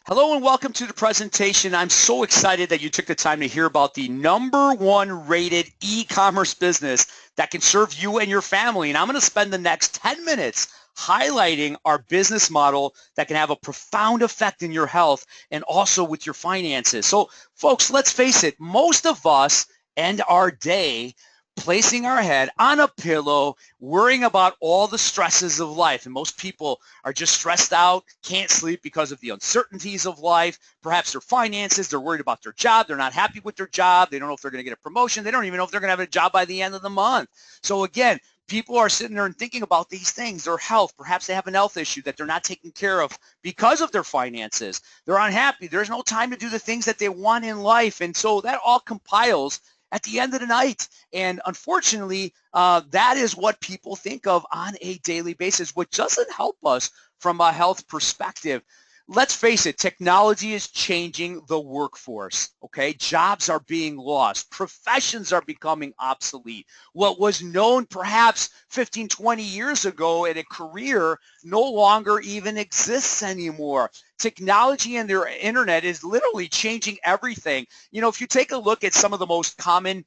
Hello and welcome to the presentation. I'm so excited that you took the time to hear about the #1 rated e-commerce business that can serve you and your family. And I'm going to spend the next 10 minutes highlighting our business model that can have a profound effect in your health and also with your finances. So folks, let's face it, most of us end our day placing our head on a pillow, worrying about all the stresses of life. And most people are just stressed out, can't sleep because of the uncertainties of life, perhaps their finances, they're worried about their job, they're not happy with their job, they don't know if they're going to get a promotion, they don't even know if they're going to have a job by the end of the month. So again, people are sitting there and thinking about these things, their health, perhaps they have an health issue that they're not taking care of because of their finances. They're unhappy, there's no time to do the things that they want in life, and so that all compiles at the end of the night. And unfortunately, that is what people think of on a daily basis, which doesn't help us from a health perspective. Let's face it, technology is changing the workforce, okay? Jobs are being lost. Professions are becoming obsolete. What was known perhaps 15, 20 years ago in a career no longer even exists anymore. Technology and their internet is literally changing everything. You know, if you take a look at some of the most common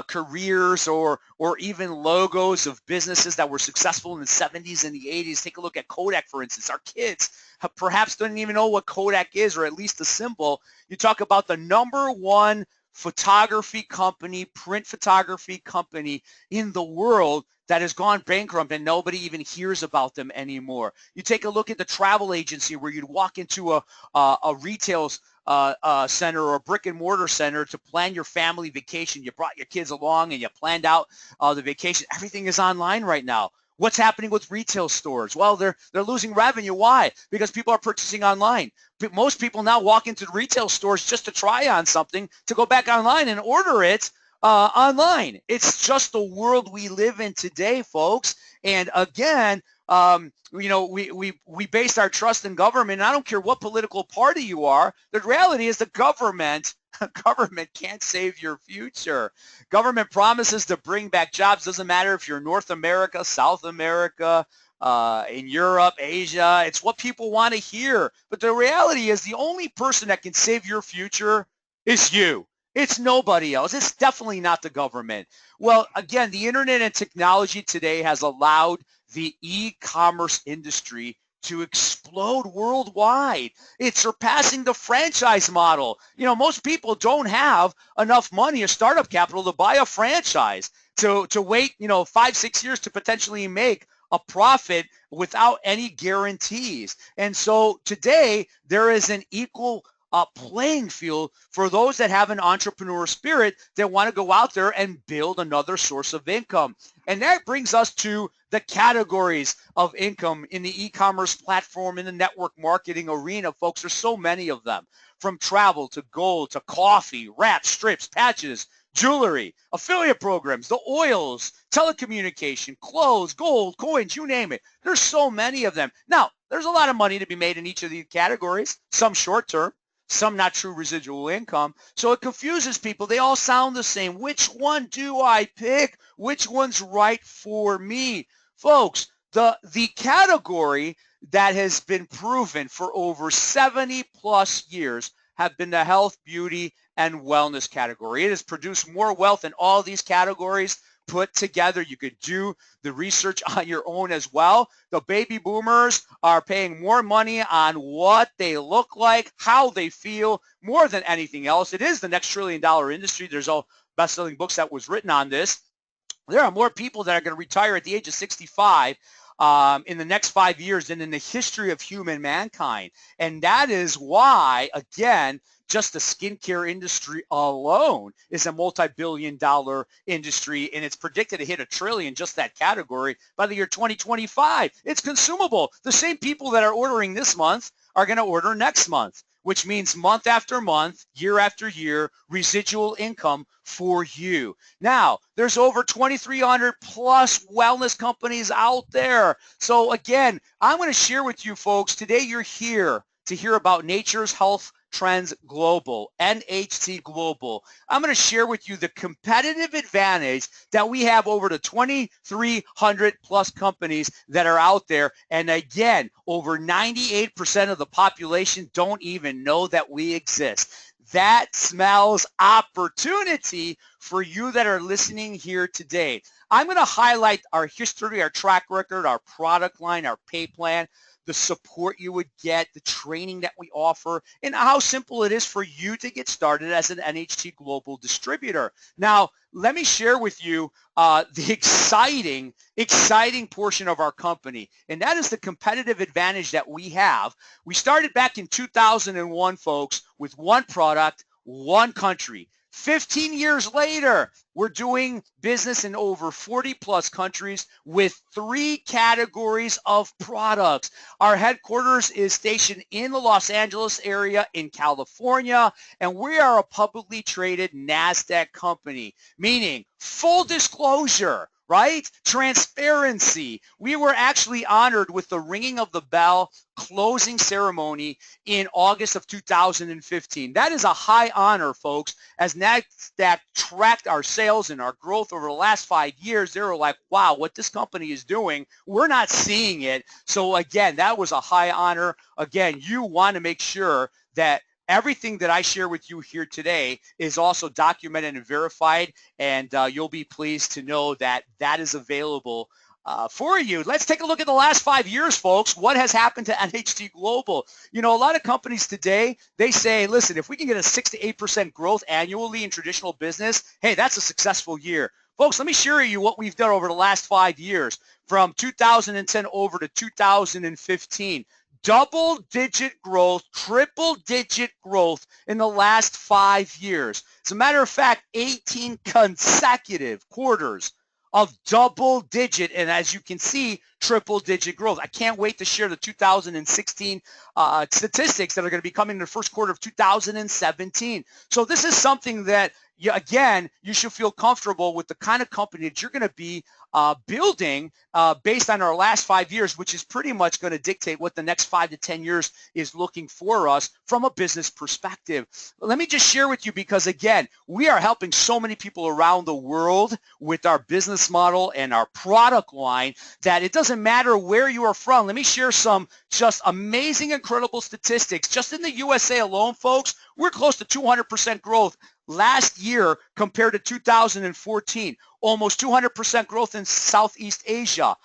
careers or even logos of businesses that were successful in the 70s and the 80s. Take a look at Kodak, for instance. Our kids perhaps don't even know what Kodak is, or at least the symbol. You talk about the #1 photography company, print photography company in the world that has gone bankrupt and nobody even hears about them anymore. You take a look at the travel agency where you'd walk into a retail center or a brick and mortar center to plan your family vacation. You brought your kids along and you planned out the vacation. Everything is online right now. What's happening with retail stores? Well, they're losing revenue. Why? Because people are purchasing online. But most people now walk into the retail stores just to try on something, to go back online and order it online. It's just the world we live in today, folks. And again, you know, we base our trust in government. And I don't care what political party you are. The reality is the government can't save your future. Government promises to bring back jobs. Doesn't matter if you're North America, South America, in Europe, Asia. It's what people want to hear. But the reality is the only person that can save your future is you. It's nobody else. It's definitely not the government. Well, again, the internet and technology today has allowed the e-commerce industry to explode worldwide. It's surpassing the franchise model. You know, most people don't have enough money or startup capital to buy a franchise, to wait, you know, 5, 6 years to potentially make a profit without any guarantees. And so today there is an equal playing field for those that have an entrepreneur spirit that want to go out there and build another source of income. And that brings us to the categories of income in the e-commerce platform, in the network marketing arena, folks. There's so many of them, from travel to gold to coffee, wraps, strips, patches, jewelry, affiliate programs, the oils, telecommunication, clothes, gold, coins, you name it. There's so many of them. Now, there's a lot of money to be made in each of these categories, some short-term, some not true residual income. So it confuses people. They all sound the same. Which one do I pick? Which one's right for me? Folks, the category that has been proven for over 70 plus years have been the health, beauty, and wellness category. It has produced more wealth in all these categories put together. You could do the research on your own as well. The baby boomers are paying more money on what they look like, how they feel, more than anything else. It is the next trillion-dollar industry. There's all best-selling books that was written on this. There are more people that are going to retire at the age of 65 in the next 5 years than in the history of human mankind. And that is why, again, just the skincare industry alone is a multi-billion-dollar industry, and it's predicted to hit $1 trillion, just that category, by the year 2025. It's consumable. The same people that are ordering this month are going to order next month, which means month after month, year after year, residual income for you. Now, there's over 2,300 plus wellness companies out there. So again, I'm going to share with you folks, today you're here to hear about Nature's Health Trends Global, NHT Global. I'm going to share with you the competitive advantage that we have over the 2,300 plus companies that are out there. And again, over 98% of the population don't even know that we exist. That smells opportunity for you that are listening here today. I'm going to highlight our history, our track record, our product line, our pay plan, the support you would get, the training that we offer, and how simple it is for you to get started as an NHT Global distributor. Now, let me share with you the exciting portion of our company, and that is the competitive advantage that we have. We started back in 2001, folks, with one product, one country. 15 years later, we're doing business in over 40 plus countries with 3 categories of products. Our headquarters is stationed in the Los Angeles area in California, and we are a publicly traded NASDAQ company, meaning full disclosure, right? Transparency. We were actually honored with the ringing of the bell closing ceremony in August of 2015. That is a high honor, folks. As NASDAQ tracked our sales and our growth over the last 5 years, they were like, wow, what this company is doing, we're not seeing it. So again, that was a high honor. Again, you want to make sure that everything that I share with you here today is also documented and verified, and you'll be pleased to know that that is available for you. Let's take a look at the last 5 years, folks. What has happened to NHT Global? You know, a lot of companies today, they say, listen, if we can get a 6 to 8% growth annually in traditional business, hey, that's a successful year. Folks, let me share with you what we've done over the last 5 years from 2010 over to 2015. Double-digit growth, triple-digit growth in the last 5 years. As a matter of fact, 18 consecutive quarters of double-digit, and as you can see, triple-digit growth. I can't wait to share the 2016 statistics that are going to be coming in the first quarter of 2017. So this is something that, again, you should feel comfortable with the kind of company that you're going to be building based on our last 5 years, which is pretty much going to dictate what the next 5 to 10 years is looking for us from a business perspective. Let me just share with you, because again, we are helping so many people around the world with our business model and our product line that it doesn't matter where you are from. Let me share some just amazing, incredible statistics. Just in the USA alone, folks, we're close to 200% growth last year compared to 2014. Almost 200% growth in Southeast Asia,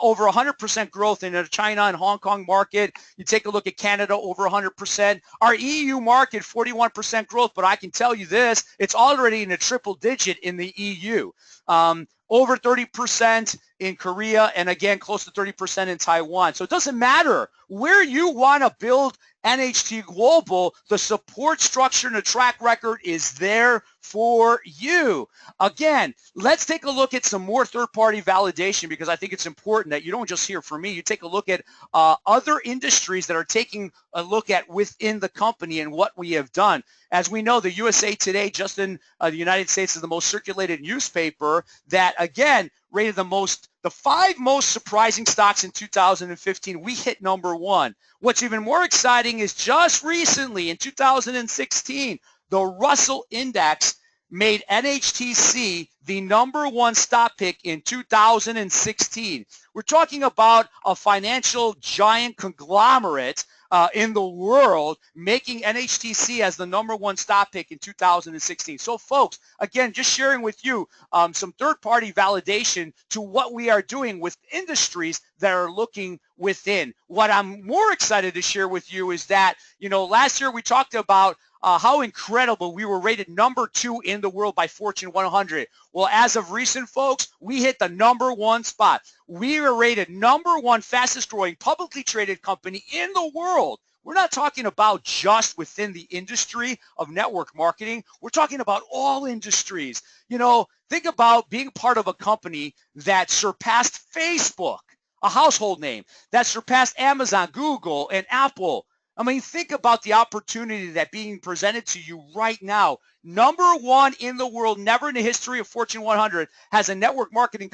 over 100% growth in the China and Hong Kong market. You take a look at Canada, over 100%. Our EU market, 41% growth, but I can tell you this, it's already in a triple digit in the EU. Over 30% in Korea, and again, close to 30% in Taiwan. So it doesn't matter where you want to build NHT Global, the support structure and the track record is there for you. Again, let's take a look at some more third-party validation, because I think it's important that you don't just hear from me. You take a look at other industries that are taking a look at within the company and what we have done. As we know, the USA Today, just in the United States, is the most circulated newspaper that, again, rated the 5 most surprising stocks in 2015. We hit number 1. What's even more exciting is just recently in 2016, the Russell Index made NHTC the number 1 stock pick in 2016. We're talking about a financial giant conglomerate in the world making NHTC as the number 1 stock pick in 2016. So folks, again, just sharing with you some third-party validation to what we are doing with industries that are looking within. What I'm more excited to share with you is that, you know, last year we talked about how incredible we were rated number 2 in the world by Fortune 100. Well, as of recent, folks, we hit the number 1 spot. We were rated number 1 fastest growing publicly traded company in the world. We're not talking about just within the industry of network marketing. We're talking about all industries. You know, think about being part of a company that surpassed Facebook, a household name, that surpassed Amazon, Google, and Apple. I mean, think about the opportunity that being presented to you right now. Number 1 in the world, never in the history of Fortune 100, has a network marketing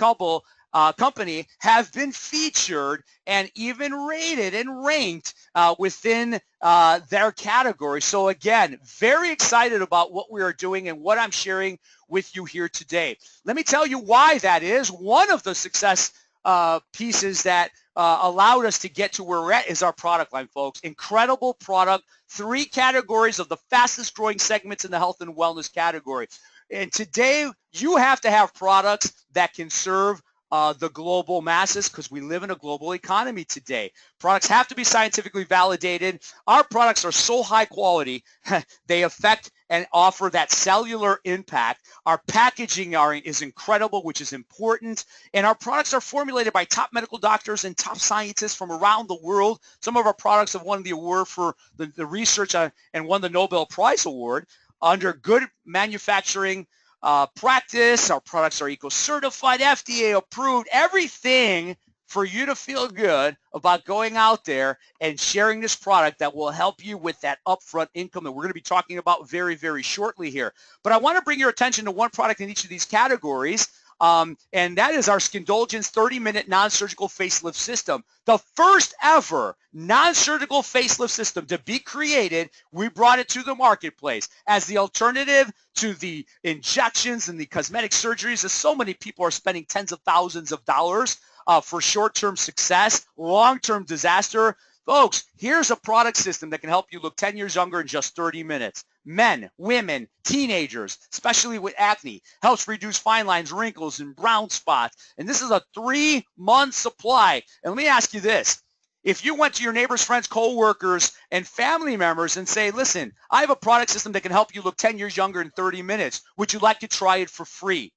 company have been featured and even rated and ranked within their category. So again, very excited about what we are doing and what I'm sharing with you here today. Let me tell you why that is. One of the success pieces that allowed us to get to where we're at is our product line, folks. Incredible product, 3 categories of the fastest growing segments in the health and wellness category. And today, you have to have products that can serve the global masses, because we live in a global economy today. Products have to be scientifically validated. Our products are so high quality, they affect and offer that cellular impact. Our packaging is incredible, which is important. And our products are formulated by top medical doctors and top scientists from around the world. Some of our products have won the award for the research and won the Nobel Prize Award under good manufacturing practice. Our products are eco-certified, FDA approved, everything for you to feel good about going out there and sharing this product that will help you with that upfront income that we're going to be talking about very, very shortly here. But I want to bring your attention to one product in each of these categories, and that is our Skindulgence 30-minute non-surgical facelift system. The first ever non-surgical facelift system to be created. We brought it to the marketplace as the alternative to the injections and the cosmetic surgeries, as so many people are spending tens of thousands of dollars for short-term success, long-term disaster. Folks, here's a product system that can help you look 10 years younger in just 30 minutes. Men, women, teenagers, especially with acne, helps reduce fine lines, wrinkles, and brown spots. And this is a 3-month supply. And let me ask you this. If you went to your neighbors, friends, co-workers, and family members and say, listen, I have a product system that can help you look 10 years younger in 30 minutes. Would you like to try it for free?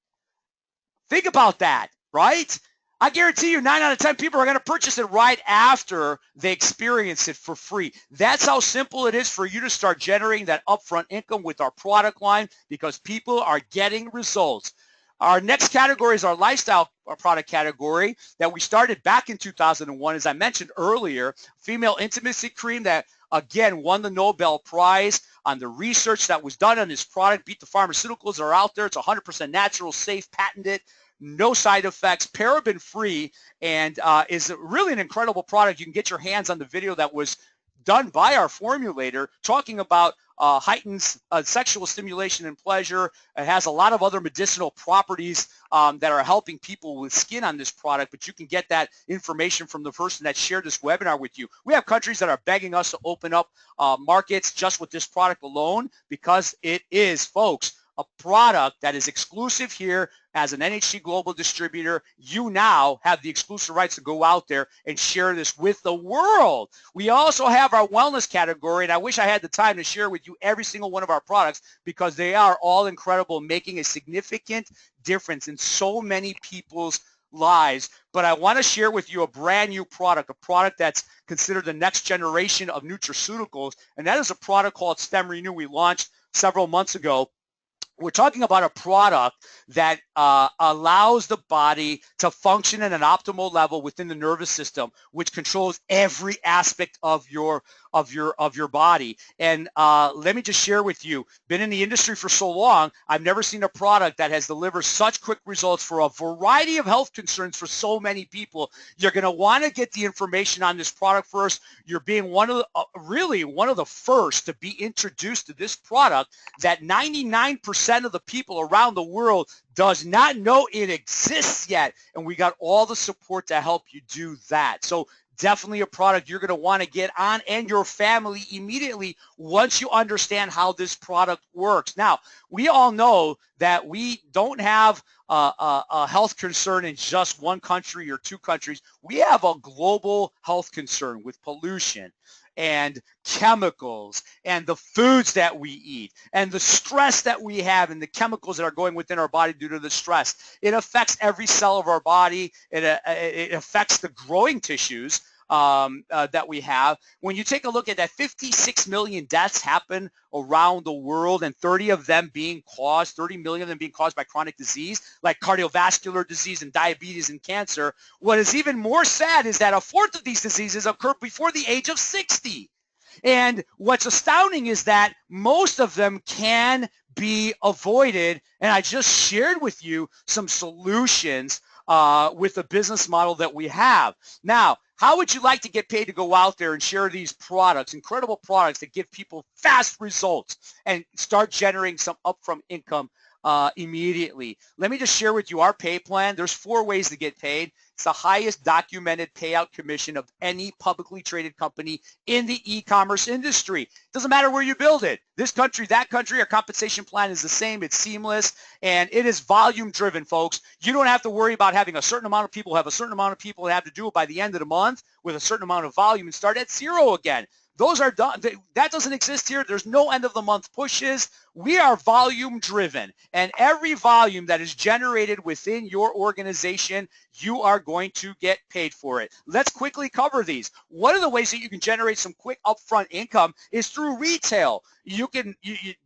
Think about that, right? I guarantee you 9 out of 10 people are going to purchase it right after they experience it for free. That's how simple it is for you to start generating that upfront income with our product line, because people are getting results. Our next category is our lifestyle product category that we started back in 2001. As I mentioned earlier, female intimacy cream that, again, won the Nobel Prize on the research that was done on this product. Beat the pharmaceuticals that are out there. It's 100% natural, safe, patented, no side effects, paraben-free, and is really an incredible product. You can get your hands on the video that was done by our formulator talking about heightens sexual stimulation and pleasure. It has a lot of other medicinal properties that are helping people with skin on this product, but you can get that information from the person that shared this webinar with you. We have countries that are begging us to open up markets just with this product alone, because it is, folks, a product that is exclusive here as an NHT Global distributor. You now have the exclusive rights to go out there and share this with the world. We also have our wellness category, and I wish I had the time to share with you every single one of our products, because they are all incredible, making a significant difference in so many people's lives. But I want to share with you a brand new product, a product that's considered the next generation of nutraceuticals, and that is a product called Stem Renew. We launched several months ago. We're talking about a product that allows the body to function at an optimal level within the nervous system, which controls every aspect of your body. And let me just share with you, been in the industry for so long, I've never seen a product that has delivered such quick results for a variety of health concerns for so many people. You're going to want to get the information on this product first. You're being one of the, really one of the first to be introduced to this product that 99% of the people around the world does not know it exists yet. And we got all the support to help you do that. So definitely a product you're going to want to get on and your family immediately once you understand how this product works. Now, we all know that we don't have a health concern in just one country or 2 countries. We have a global health concern with pollution and chemicals and the foods that we eat and the stress that we have and the chemicals that are going within our body due to the stress. It affects every cell of our body. It affects the growing tissues that we have. When you take a look at that, 56 million deaths happen around the world, and 30 million of them being caused by chronic disease like cardiovascular disease and diabetes and cancer. What is even more sad is that 1/4 of these diseases occur before the age of 60. And what's astounding is that most of them can be avoided. And I just shared with you some solutions with the business model that we have. Now, how would you like to get paid to go out there and share these products, incredible products that give people fast results and start generating some upfront income immediately? Let me just share with you our pay plan. There's 4 ways to get paid. It's the highest documented payout commission of any publicly traded company in the e-commerce industry. It doesn't matter where you build it. This country, that country, our compensation plan is the same. It's seamless, and it is volume driven, folks. You don't have to worry about having a certain amount of people have a certain amount of people that have to do it by the end of the month with a certain amount of volume and start at 0 again. Those are done. That doesn't exist here. There's no end of the month pushes. We are volume driven, and every volume that is generated within your organization, you are going to get paid for it. Let's quickly cover these. One of the ways that you can generate some quick upfront income is through retail.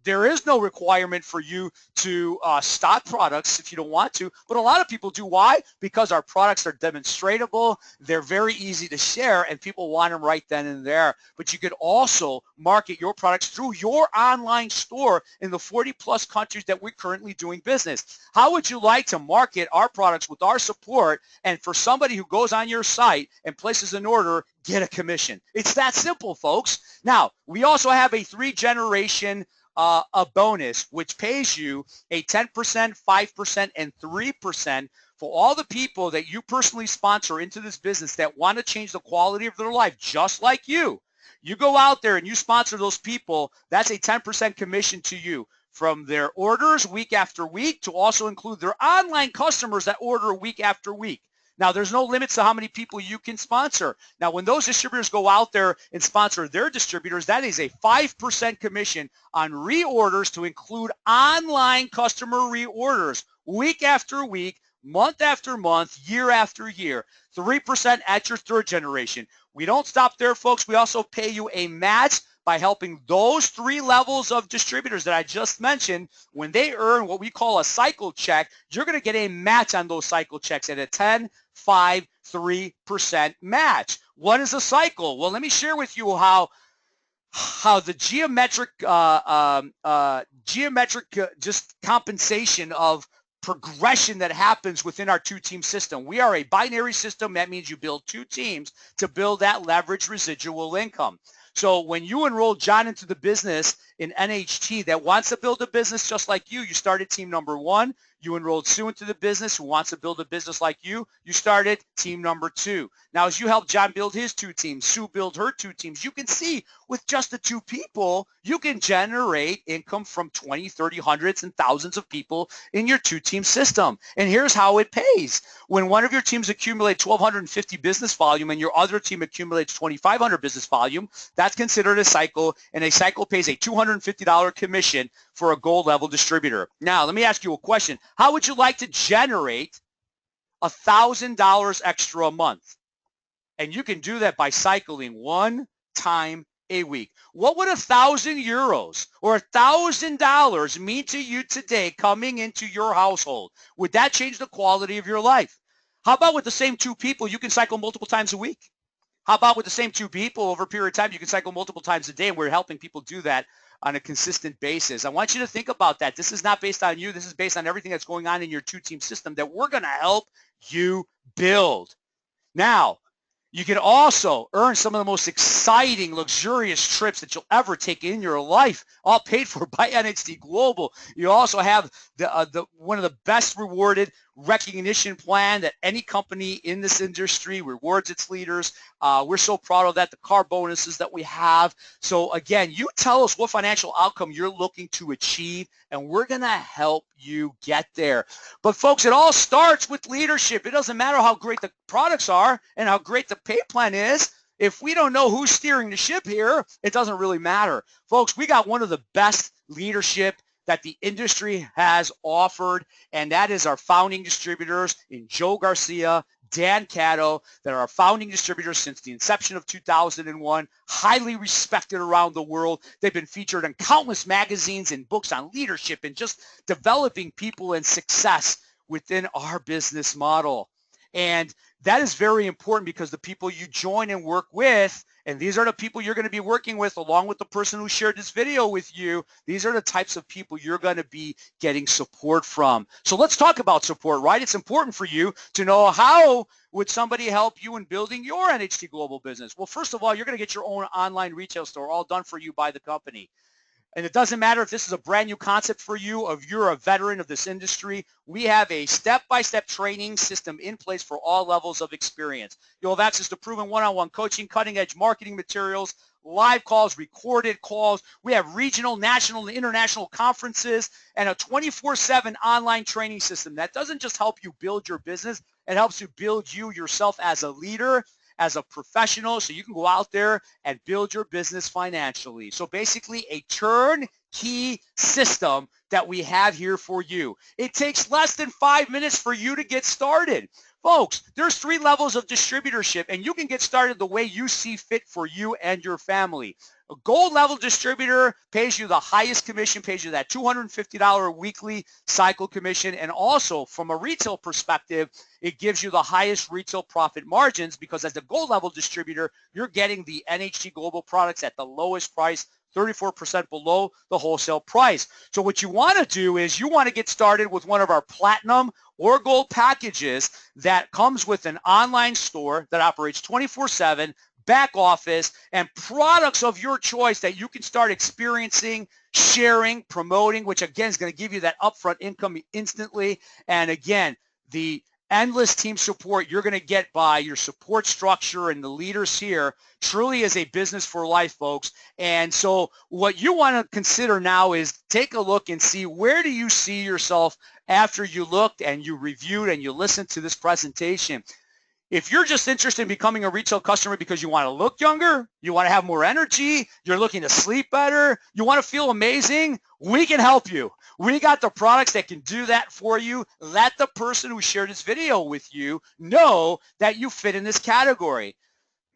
There is no requirement for you to stock products if you don't want to, but a lot of people do. Why? Because our products are demonstratable, they're very easy to share, and people want them right then and there. But you could also market your products through your online store in the 40 plus countries that we're currently doing business. How would you like to market our products with our support, and for somebody who goes on your site and places an order, get a commission? It's that simple, folks. Now, we also have a 3-generation a bonus, which pays you a 10%, 5%, and 3% for all the people that you personally sponsor into this business that want to change the quality of their life, just like you. You go out there and you sponsor those people, that's a 10% commission to you, from their orders week after week to also include their online customers that order week after week. Now, there's no limits to how many people you can sponsor. Now, when those distributors go out there and sponsor their distributors, that is a 5% commission on reorders to include online customer reorders week after week, month after month, year after year. 3% at your 3rd generation. We don't stop there, folks. We also pay you a match by helping those 3 levels of distributors that I just mentioned. When they earn what we call a cycle check, you're going to get a match on those cycle checks at a 10, 5, 3% match. What is a cycle? Well, let me share with you how the geometric just compensation of progression that happens within our 2-team system. We are a binary system. That means you build 2 teams to build that leverage residual income. So when you enroll John into the business in NHT that wants to build a business just like you started team number 1. You enrolled Sue into the business who wants to build a business like you started team number 2. Now, as you help John build his 2 teams, Sue build her 2 teams, you can see with just the 2 people, you can generate income from 20, 30, hundreds, and thousands of people in your 2-team system. And here's how it pays. When one of your teams accumulates 1,250 business volume and your other team accumulates 2,500 business volume, that's considered a cycle, and a cycle pays a $250 commission for a gold level distributor. Now, let me ask you a question. How would you like to generate $1,000 extra a month? And you can do that by cycling 1 time a week. What would 1,000 euros or $1,000 mean to you today coming into your household? Would that change the quality of your life? How about with the same 2 people, you can cycle multiple times a week? How about with the same 2 people over a period of time, you can cycle multiple times a day, and we're helping people do that on a consistent basis. I want you to think about that. This is not based on you. This is based on everything that's going on in your 2-team system that we're going to help you build. Now, you can also earn some of the most exciting, luxurious trips that you'll ever take in your life, all paid for by NHT Global. You also have one of the best rewarded recognition plan that any company in this industry rewards its leaders. We're so proud of that, the car bonuses that we have. So again, you tell us what financial outcome you're looking to achieve, and we're going to help you get there. But folks, it all starts with leadership. It doesn't matter how great the products are and how great the pay plan is. If we don't know who's steering the ship here, it doesn't really matter. Folks, we got one of the best leadership that the industry has offered, and that is our founding distributors in Joe Garcia, Dan Caddo, that are our founding distributors since the inception of 2001, highly respected around the world. They've been featured in countless magazines and books on leadership and just developing people and success within our business model. And that is very important because the people you join and work with, and these are the people you're going to be working with along with the person who shared this video with you, these are the types of people you're going to be getting support from. So let's talk about support, right? It's important for you to know how would somebody help you in building your NHT Global business. Well, first of all, you're going to get your own online retail store all done for you by the company. And it doesn't matter if this is a brand new concept for you, if you're a veteran of this industry, we have a step-by-step training system in place for all levels of experience. You'll have access to proven one-on-one coaching, cutting-edge marketing materials, live calls, recorded calls. We have regional, national, and international conferences, and a 24/7 online training system. That doesn't just help you build your business, it helps you build you yourself as a leader, as a professional, so you can go out there and build your business financially. So basically a turnkey system that we have here for you. It takes less than 5 minutes for you to get started. Folks, there's 3 levels of distributorship, and you can get started the way you see fit for you and your family. A gold level distributor pays you the highest commission, pays you that $250 weekly cycle commission, and also from a retail perspective, it gives you the highest retail profit margins because as a gold level distributor, you're getting the NHT Global products at the lowest price, 34% below the wholesale price. So what you want to do is you want to get started with one of our platinum or gold packages that comes with an online store that operates 24/7, back office, and products of your choice that you can start experiencing, sharing, promoting, which again is going to give you that upfront income instantly. And again, the endless team support you're going to get by your support structure and the leaders here truly is a business for life, folks. And so what you want to consider now is take a look and see, where do you see yourself after you looked and you reviewed and you listened to this presentation? If you're just interested in becoming a retail customer because you want to look younger, you want to have more energy, you're looking to sleep better, you want to feel amazing, we can help you. We got the products that can do that for you. Let the person who shared this video with you know that you fit in this category.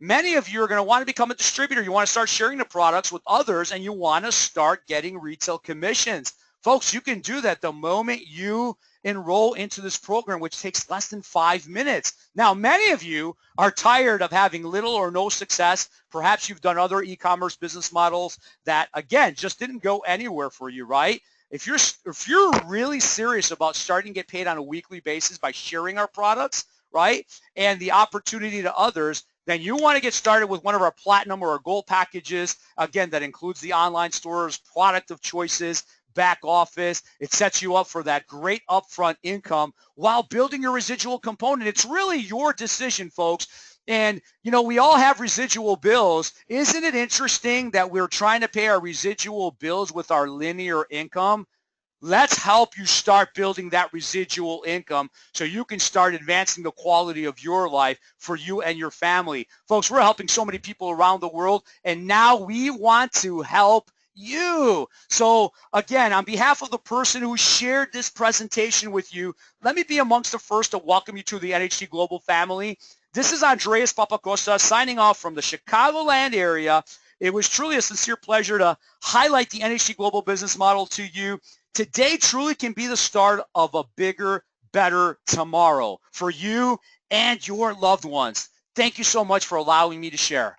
Many of you are going to want to become a distributor. You want to start sharing the products with others, and you want to start getting retail commissions. Folks, you can do that the moment you enroll into this program, which takes less than 5 minutes. Now, many of you are tired of having little or no success. Perhaps you've done other e-commerce business models that, again, just didn't go anywhere for you, right? If you're really serious about starting to get paid on a weekly basis by sharing our products, right, and the opportunity to others, then you want to get started with one of our platinum or our gold packages, again, that includes the online stores, product of choices, back office. It sets you up for that great upfront income while building your residual component. It's really your decision, folks. And, you know, we all have residual bills. Isn't it interesting that we're trying to pay our residual bills with our linear income? Let's help you start building that residual income so you can start advancing the quality of your life for you and your family. Folks, we're helping so many people around the world, and now we want to help you. So again, on behalf of the person who shared this presentation with you, let me be amongst the first to welcome you to the NHT Global family. This is Andreas Papakostas signing off from the Chicagoland area. It was truly a sincere pleasure to highlight the NHT Global business model to you. Today truly can be the start of a bigger, better tomorrow for you and your loved ones. Thank you so much for allowing me to share.